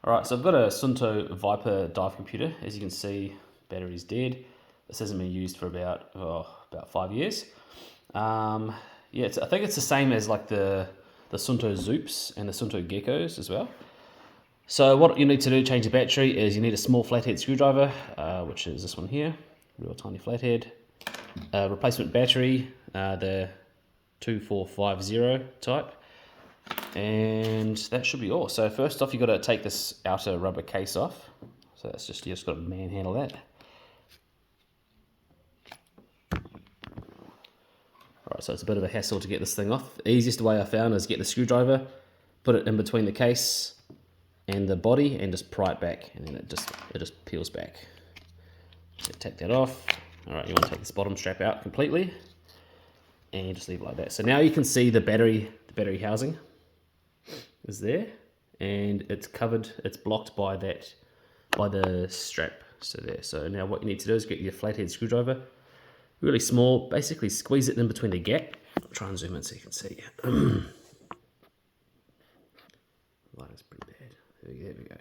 Alright, so I've got a Suunto Vyper dive computer. As you can see, battery's dead. This hasn't been used for about 5 years. Yeah, I think it's the same as like the Suunto Zoops and the Suunto Geckos as well. So what you need to do to change the battery is you need a small flathead screwdriver, which is this one here, real tiny flathead. Replacement battery, the 2450 type. And that should be all. So first off, you've got to take this outer rubber case off. So that's just, you just got to manhandle that. Alright, so it's a bit of a hassle to get this thing off. The easiest way I found is get the screwdriver, put it in between the case and the body, and just pry it back, and then it just peels back. So take that off. Alright, you want to take this bottom strap out completely, and just leave it like that. So now you can see the battery housing is there, and it's covered, it's blocked by the strap. So there. So now what you need to do is get your flathead screwdriver, really small, basically squeeze it in between the gap. I'll try and zoom in so you can see. Lighting's pretty bad. There we go.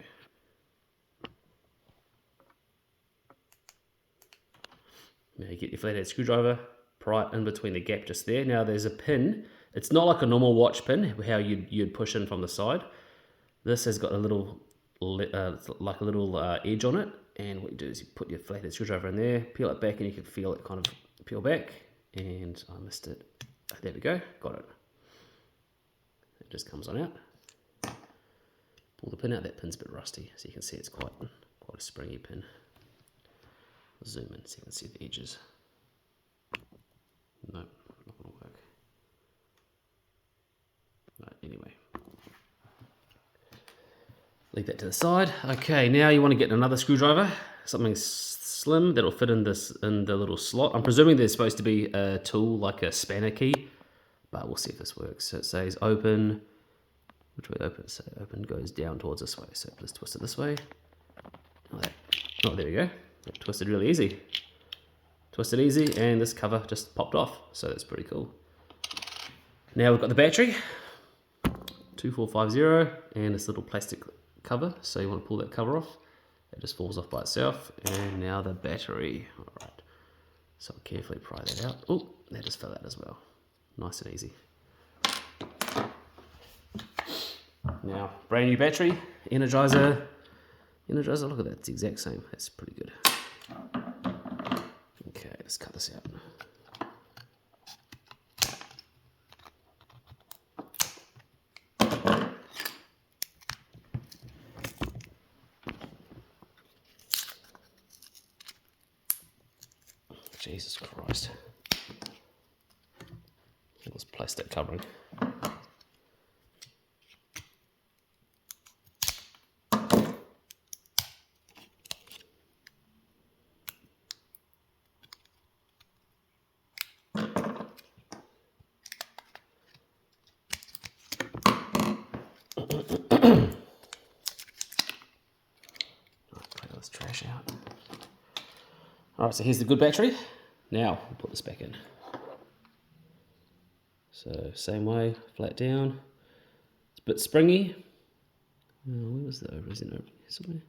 Now you get your flathead screwdriver, pry it in between the gap just there. Now there's a pin. It's not like a normal watch pin, how you'd push in from the side. This has got a little, edge on it. And what you do is you put your flathead screwdriver in there, peel it back, and you can feel it kind of peel back. And I missed it. There we go, got it. It just comes on out. Pull the pin out. That pin's a bit rusty, so you can see it's quite a springy pin. I'll zoom in so you can see the edges. Nope, not gonna work. Right, anyway. Leave that to the side. Okay, now you want to get another screwdriver, something slim that'll fit in the little slot. I'm presuming there's supposed to be a tool like a spanner key, but we'll see if this works. So it says open. Which way open? So open goes down towards this way. So let's twist it this way. Like that. Oh, there we go. It twisted really easy. Twisted easy, and this cover just popped off. So that's pretty cool. Now we've got the battery, 2450, and this little plastic cover. So you want to pull that cover off. It just falls off by itself. And now the battery. All right. So I'll carefully pry that out. Oh, that just fell out as well. Nice and easy. Now, brand new battery, Energizer, look at that, it's the exact same, that's pretty good. Okay, let's cut this out. Jesus Christ. All this plastic covering. Let's trash out. Alright, so here's the good battery. Now, we'll put this back in. So, same way, flat down. It's a bit springy. Where was the O-ring? Is it an O-ring somewhere?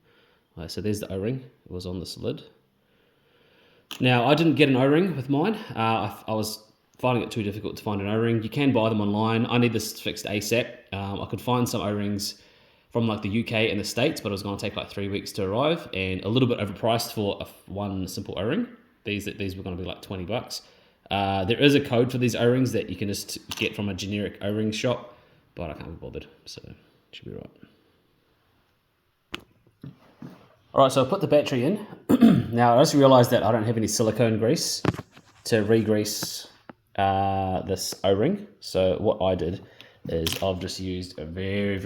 Alright, so there's the O-ring. It was on this lid. Now, I didn't get an O-ring with mine. I was finding it too difficult to find an O-ring. You can buy them online. I need this fixed ASAP. I could find some O-rings from like the UK and the States, but it was going to take like 3 weeks to arrive, and a little bit overpriced for one simple O-ring. These were going to be like 20 bucks. There is a code for these O-rings that you can just get from a generic O-ring shop, but I can't be bothered, so it should be right. Alright, so I put the battery in. Now I just realized that I don't have any silicone grease to re-grease this O-ring. So what I did is I've just used a very,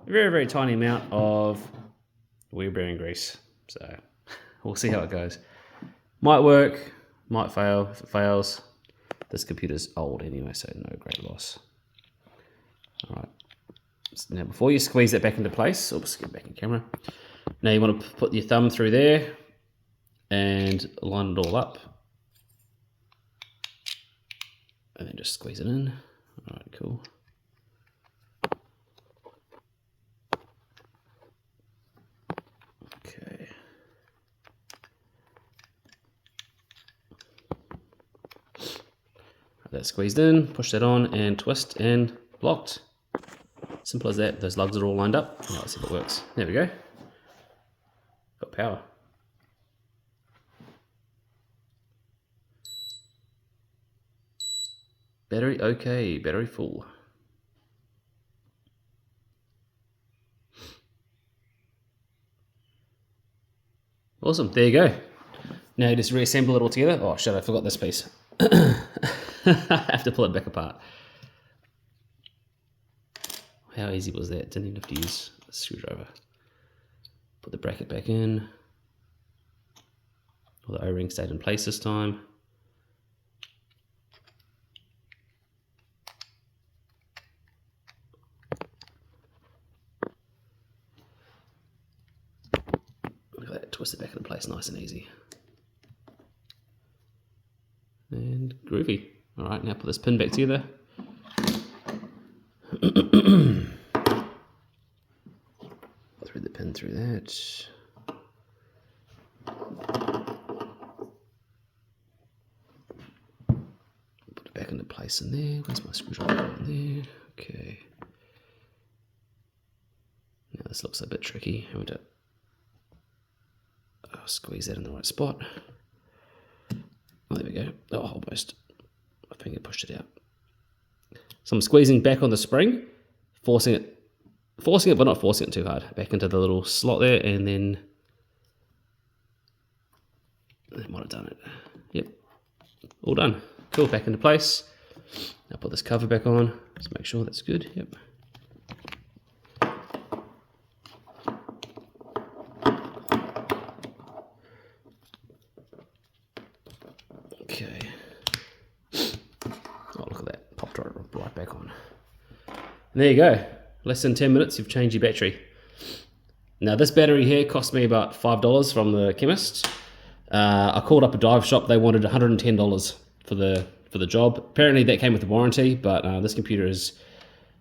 very tiny amount of wheel bearing grease. So we'll see how it goes. Might work, might fail. If it fails, this computer's old anyway, so no great loss. Alright. Now before you squeeze that back into place, oops, get back in camera. Now you want to put your thumb through there and line it all up. And then just squeeze it in. Alright, cool. that squeezed in, push that on, and twist, and locked. Simple as that. Those lugs are all lined up. Now let's see if it works. There we go. Got power. Battery okay, battery full. Awesome, there you go. Now you just reassemble it all together. Oh shit, I forgot this piece. I have to pull it back apart. How easy was that? Didn't even have to use a screwdriver. Put the bracket back in. All the O-ring stayed in place this time. Look at that, twist it back into place nice and easy. And groovy. All right, now put this pin back together. Thread the pin through that. Put it back into place in there. Where's my screwdriver in there? Okay. Now this looks a bit tricky. I want to squeeze that in the right spot. Oh, there we go. Oh, almost. My finger pushed it out. So I'm squeezing back on the spring, forcing it, but not forcing it too hard. Back into the little slot there, and then that might have done it. Yep, all done. Cool, back into place. Now put this cover back on. Just make sure that's good. Yep. Okay. Oh, look at that. Popped right back on. And there you go. Less than 10 minutes, you've changed your battery. Now, this battery here cost me about $5 from the chemist. I called up a dive shop. They wanted $110 for the job. Apparently, that came with a warranty, but this computer is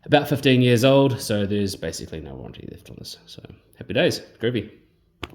about 15 years old, so there's basically no warranty left on this. So, happy days. Groovy.